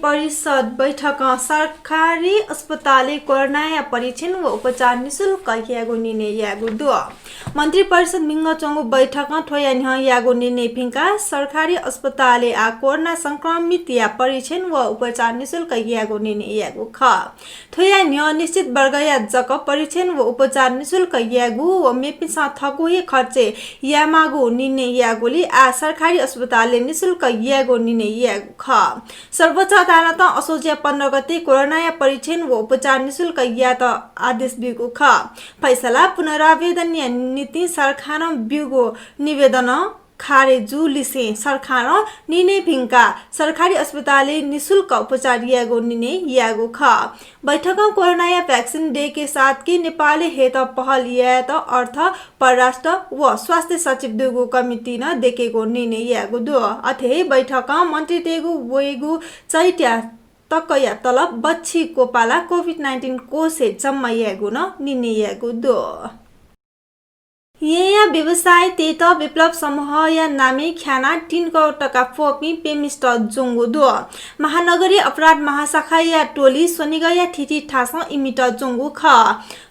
परिषद बैठक सरकारी अस्पताल कोरोना परीक्षण व उपचार निःशुल्क यागो निर्णय यागो दो मंत्री परिषद मिंग चोंगो बैठक ठोया यागो निर्णय फिंका सरकारी अस्पताल आ कोरोना संक्रमित या परीक्षण व उपचार निःशुल्क यागो निर्णय यागो ख ठोया निश्चित वर्ग या जक परीक्षण व उपचार निःशुल्क यागो व मेपिसा थगोहे खर्चे यामागो निर्णय यागोली आ सरकारी अस्पताल निःशुल्क यागो निर्णय यागो ख सर्वोच्च अदालत असोज 15 गते कोरोना परीक्षण व उपचार निःशुल्क यात आदेश दिएको ख फैसला पुनरावेदन नीति सरखार बिउगो निवेदन खारेजु लिसे सरखार निर्णय भिंका सरकारी अस्पताल निःशुल्क उपचार यागो निर्णय यागो ख बैठक कोरोना वैक्सीन डे के साथ के नेपाल हेत पहल यात अर्थ परराष्ट्र व स्वास्थ्य सचिव दुगो कमिटी न देखेको निर्णय यागो दो अथे बैठक मन्त्री तेगु वेगु चैत्या तकया तलब बच्ची कोपाला कोभिड-19 कोसे जम्मा यागो न निर्णय यागो दो या व्यवसाय तेत विप्लव समूह या नामे ख्याना 3 करोड टका फोपी पेमिस्ट जोंगो दो महानगरीय अपराध महाशाखा या टोली सोनिगया ठिठी ठास इमिट जोंगो ख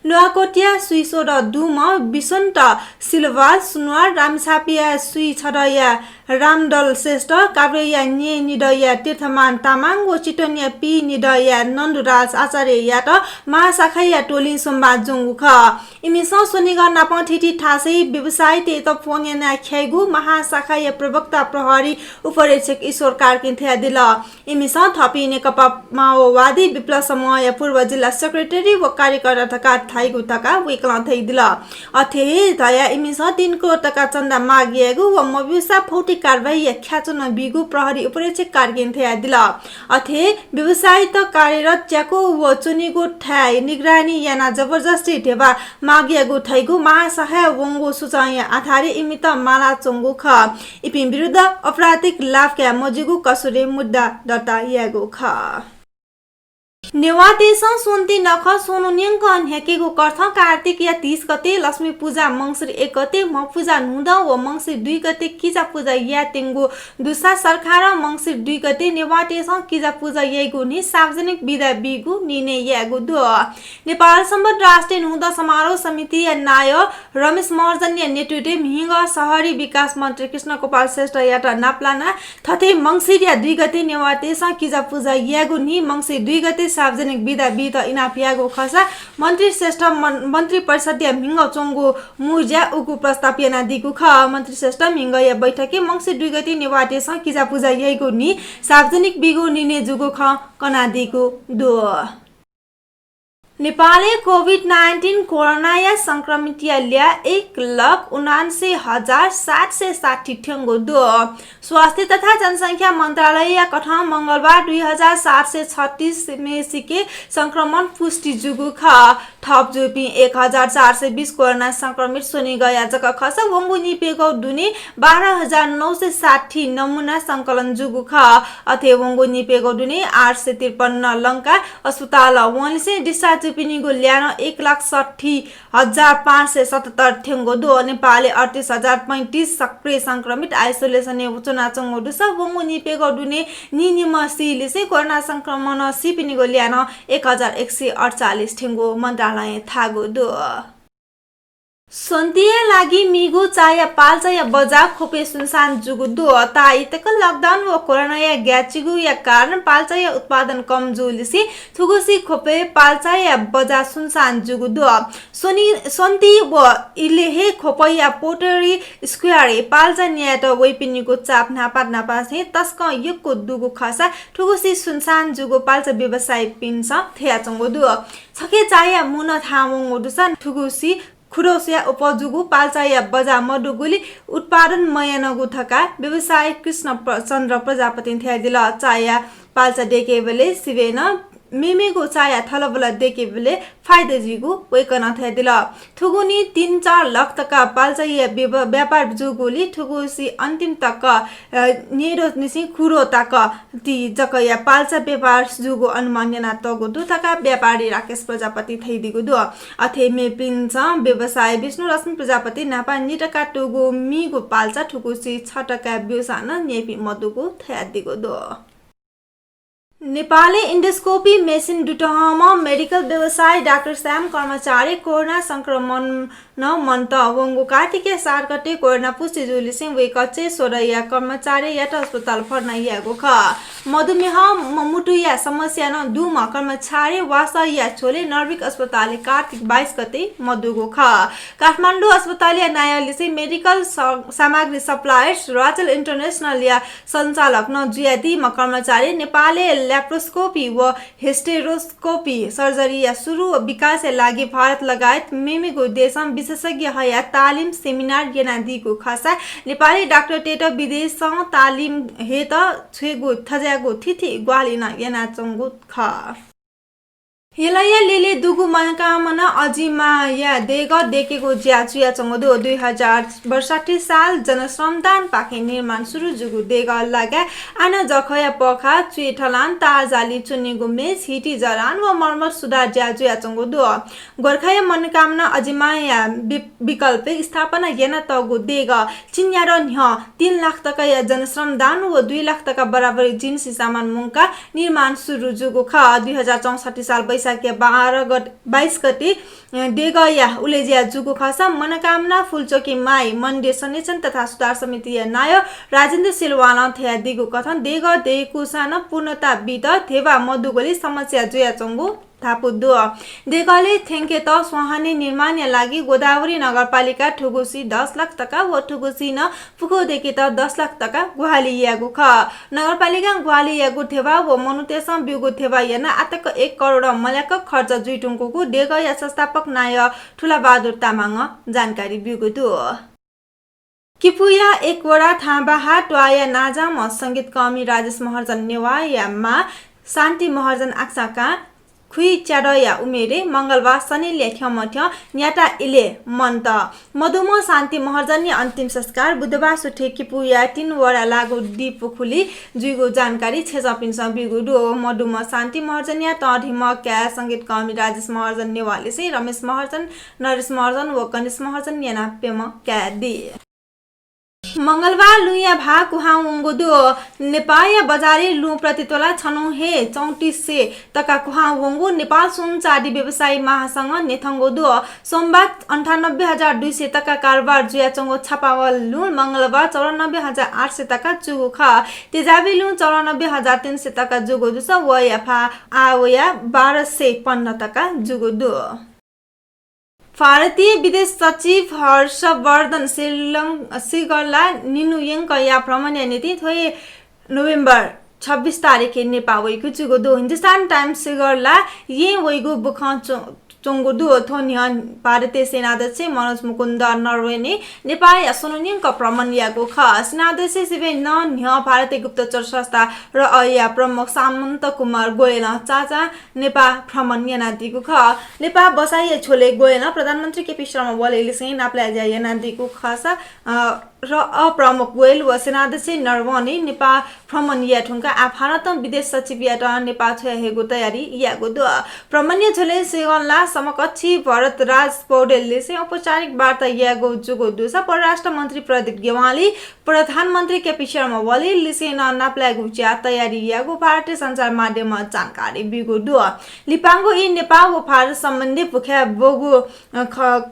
लुआकोटिया सुइसो र दुम बिसन्त सिलवाल सुनवार रामछापिया सुइ छडया रामदल श्रेष्ठ काब्रेया ने निडया तीर्थमान तामाङ व चिटनिया पी निडया नन्दुराज आचार्य या त महाशाखा या टोली सोमबा जोंगो ख इमिस सोनिगा नाप ठिठी ठासै व्यवसाय तेत फोन या ख्यागु महाशाखा या प्रवक्ता प्रहरी उपरीक्षक ईश्वर कार्किन थ्या दिल इमिस थपी नेकपा माओवादी विप्लव समूह या पूर्व जिल्ला सेक्रेटरी व कार्यकर्ता थका थाइगु थका वेकला थै दिल अथे दया इमिस 3 करोड टका चन्दा मागिएको व मबिसा फौटी कारबाही या ख्याचो न बिगु प्रहरी उपरीक्षक कार्किन थ्या दिल अथे व्यवसाय त कार्यरत च्याको व चुनिगु ठाई निगरानी याना जबरजस्ती ढेबा मागिएको थैगु महाशाखा वंगो सुचाय आधारे इमित माला चोंगो ख इपिन विरुद्ध आपराधिक लाभ क्या मजिगु कसुरे मुद्दा दर्ता यागो ख नेवादेश सोन्ती नख सोनु न्यंक हेकेको कर्थ कार्तिक या 30 गते लक्ष्मी पूजा मंसिर 1 गते म पूजा नुद व मंसिर 2 गते किजा पूजा या तेंगु दुसा सरकार मंसिर 2 गते नेवादेश किजा पूजा येगु नि सार्वजनिक विदा बिगु निर्णय यागु दो नेपाल सम्बन्ध राष्ट्रिय नुद समारोह समिति या नाय रमेश महर्जन या नेतृत्वले मिहिङ शहरी विकास मन्त्री कृष्ण गोपाल श्रेष्ठ यात नाप्लाना थथे मंसिर या 2 गते नेवादेश किजा पूजा यागु नि मंसिर 2 गते सार्वजनिक विदा बित इनापियागो खसा मन्त्री श्रेष्ठ मन्त्री परिषद या मिंग चोंगो मुर्जा उगु प्रस्ताव याना दिगु ख मन्त्री श्रेष्ठ मिंग या बैठके मंसिर 2 गते नेवाटे स किजा पूजा यैगु नि सार्वजनिक बिगु निर्णय जुगु ख कना दिगु दो नेपालले कोभिड-19 कोरोना या संक्रमित ल्या 1,79,760 ठेंगो दो स्वास्थ्य तथा जनसंख्या मंत्रालय या कथा मंगलबार 2,736 में सिके संक्रमण पुष्टि जुगु ख थप जुपी 1,420 कोरोना संक्रमित सुनि गया जक खस वंगु निपेगौ दुने 12,960 नमूना संकलन जुगु ख अथे वंगु निपेगौ दुने 853 लंका अस्पताल वनले डिस्चार्ज पिनिगो ल्यान 1,60,577 ठेंगो दो नेपालले 38,035 सक्रिय संक्रमित आइसोलेसन उचना चंगो दुस वंगु निपेगौ दुने निनिम सिले से कोरोना संक्रमण सिपिनिगो ल्यान 1,148 ठेंगो मन्त्रालय थागो दो सोन्तिया लागि मिगु चाया पाल्चा या बजा खोपे सुनसान जुगु दो ताई तक लकडाउन व कोरोना या ग्याचिगु या कारण पाल्चा या उत्पादन कम जुलिसी थुगुसी खोपे पाल्चा या बजा सुनसान जुगु दो सोन्ती व इलेहे खोपे या पोटरी स्क्वायर पाल्चा न्यात वेपिनिगु चाप नापा से तस्क युगको दुगु खसा थुगुसी सुनसान जुगु पाल्चा व्यवसाय पिन्छ थ्या चंगु दो छके चाया मुन थामंगु दुसन थुगुसी खुरोसिया उपजुगु पाल्चा या बजा मडुगुली उत्पादन मयनगु थका व्यवसाय कृष्ण चन्द्र प्रजापति थ्या दिल चाया पाल्चा देकेबले सिवेन मेमेगो चाया थलबला देकेबले फाइदा जिगु वेकन थ्या दिल थुगुनी 3-4 लाख तका पाल्चा या व्यापार जुगुली थुगुसी अन्तिम तक नेरो निसी खुरो तक ती जक या पाल्चा व्यापार जुगु अनुमानना तगु दु तका व्यापारी राकेश प्रजापति थै दिगु दु अथे मे पिन्छ व्यवसाय विष्णु रश्मि प्रजापति नापा निटका टुगु मिगु पाल्चा थुगुसी 6 टका ब्युसान नेपि मदुगु थ्या दिगु दु नेपाली इन्डोस्कोपी मेसिन डुटहमा मेडिकल व्यवसायी डाक्टर श्याम कर्मचारी कोरोना संक्रमण न मन्त वंगु कार्तिके सारकटे कोरोना पुष्टि जुलिसिङ वे कच्चे सोरैया कर्मचारी यात अस्पताल फर्नाइयागो ख मधुमेह मुटुया समस्या न दुमा कर्मचारी वासा या छोले नर्विक अस्पताल कार्तिक 22 गते मधुगो ख काठमाडौँ अस्पताल या न्यायालय मेडिकल सामग्री सप्लायर्स राचल इन्टरनेशनल या सञ्चालक न जुयादी म कर्मचारी नेपाली ल्याप्रोस्कोपी व हिस्टेरोस्कोपी सर्जरी या सुरु विकास लागि भारत लगायत मेमेगो देशम विशेषज्ञ हया तालिम सेमिनार यनादिको खासा नेपाली डाक्टर टेट विदेशसँग तालिम हेत छेगो थज्यागो थिथि ग्वालिना यनाचंगो ख हिलाया लेले दुगु मनकामना अजिमा या देग देखेको ज्याचुया चंगदो 2062 साल जनश्रमदान पाखे निर्माण सुरु जुगु देग लगा आना जखया पखा चुएठलान ताजाली चुनिगु मेस हिटी जरान व मर्मर सुधार ज्याचुया चंगदो गोरखाया मनकामना अजिमा या विकल्प स्थापना येना तगु देग चिन्यार न्ह 3 लाख तक या जनश्रमदान व 2 लाख तक बराबर जिन्सी सामान मुंका निर्माण सुरु जुगु ख 2064 साल 22 गते डेगया उलेजिया जुगु खसा मनकामना फुलचोकी माई मन्डे सनेचन तथा सुधार समिति नाय राजेन्द्र सिलवाना थ्या दिगु कथन देग देकुसान पूर्णता बित थेवा मधुगोली समस्या जुया चंगु थापुदो देगले थेंके त सुहानी निर्माण लागि गोदावरी नगरपालिका ठुगुसी 10 लाख टका व ठुगुसी न फुको देखि त 10 लाख टका गुहाली यागु ख नगरपालिका गुहाली यागु थेवा व मनुतेसम बिगु थेवा याना आतक 1 करोड मल्याक खर्च जुइटुङको देग या संस्थापक नाय ठुला बहादुर तामाङ जानकारी बिगु दु किपुया एकवरा थाबाहा ट्वाया नाजाम संगीत कमी राजेश महर्जन नेवाया मा शान्ति महर्जन आक्साका खुई च्याडया उमेरे मंगलबार शनि लेख्यमथ्य न्याटा इले मन्त मधुम शान्ति महर्जन अन्तिम संस्कार बुधबार सुठे किपुया 3 वडा लागु दिपुखुली जुइगो जानकारी छेजपिन्स बिगुडो मधुम शान्ति महर्जन या तढिम क्या संगीत कमी राजेश महर्जन नेवाले से रमेश महर्जन नरेश महर्जन व कनिश महर्जन याना पेम क्या दि मंगलबार लुया भा कुहाउंगो दो नेपाल बजारे लु प्रतितोला छनु हे 3400 तका कुहाउंगो नेपाल सुन चाडी व्यवसायी महासंघ नेथंगो दो सोमबार 98200 तका कारोबार जुया चंगो छापावल लु मंगलबार 94800 तका जुगु ख तेजाबी लु 94300 तका जुगु दुस वया फा आवया 1215 तका जुगु दो भारतीय विदेश सचिव हर्षवर्धन श्रीगला निनुयंग या भ्रमण नीति थोए नोभेम्बर 26 तारिख नेपाल वैगु जुगो दो हिन्दुस्तान टाइम्स श्रीगला ये वैगु बुख चोंगुदु थोनियन भारतीय सेनाध्यक्ष मनोज मुकुन्द नरवणे नेपाल असोनियन का भ्रमण यागो ख सेनाध्यक्ष शिवे न भारतीय गुप्तचर संस्था र अया प्रमुख सामन्त कुमार गोयल चाचा नेपाल भ्रमण यानादिगु ख नेपाल बसाइ छोले गोयल प्रधानमन्त्री केपी शर्मा ओलीले चाहिँ नाप्ला जा यानादिगु खसा र अप्रमुख गोयल व सेनाध्यक्ष नरवणे नेपाल भ्रमण याठुङका भारत विदेश सचिव याट नेपाल छहेगु तयारी यागो दो भ्रमण छोले सेगनला समकक्षी भरतराज पौडेलले चाहिँ औपचारिक वार्ता यागो जुगो दुसा परराष्ट्र मन्त्री प्रदीप गेवाली प्रधानमन्त्री केपी शर्मा ओलीले चाहिँ नाप्लागु च्या तयारी यागो भारतीय सञ्चार माध्यम जानकारी बिगु दो लिपाङगो इ नेपाल व भारत सम्बन्धी पुख्या बोगु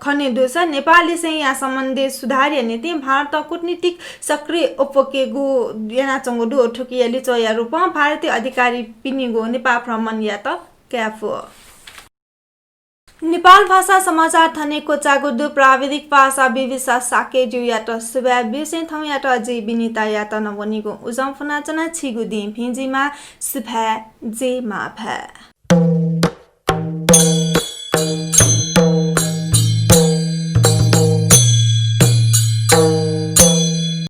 खने दुसा नेपालले चाहिँ यहाँ सम्बन्धी सुधार नीति भारत कूटनीतिक सक्रिय उपकेगु याना चंगो दो ठोकियाली चया रूप भारतीय अधिकारी पिनिगो नेपाल भ्रमण या त क्याफो नेपाल भाषा समाचार थनेको चागुदु प्राविधिक भाषा विविसा साके जु या त सुबा बिसे थौ या त जी बिनिता या त नवनिगो उजम फनाचना छिगु दि भिजिमा सुभा जे माभा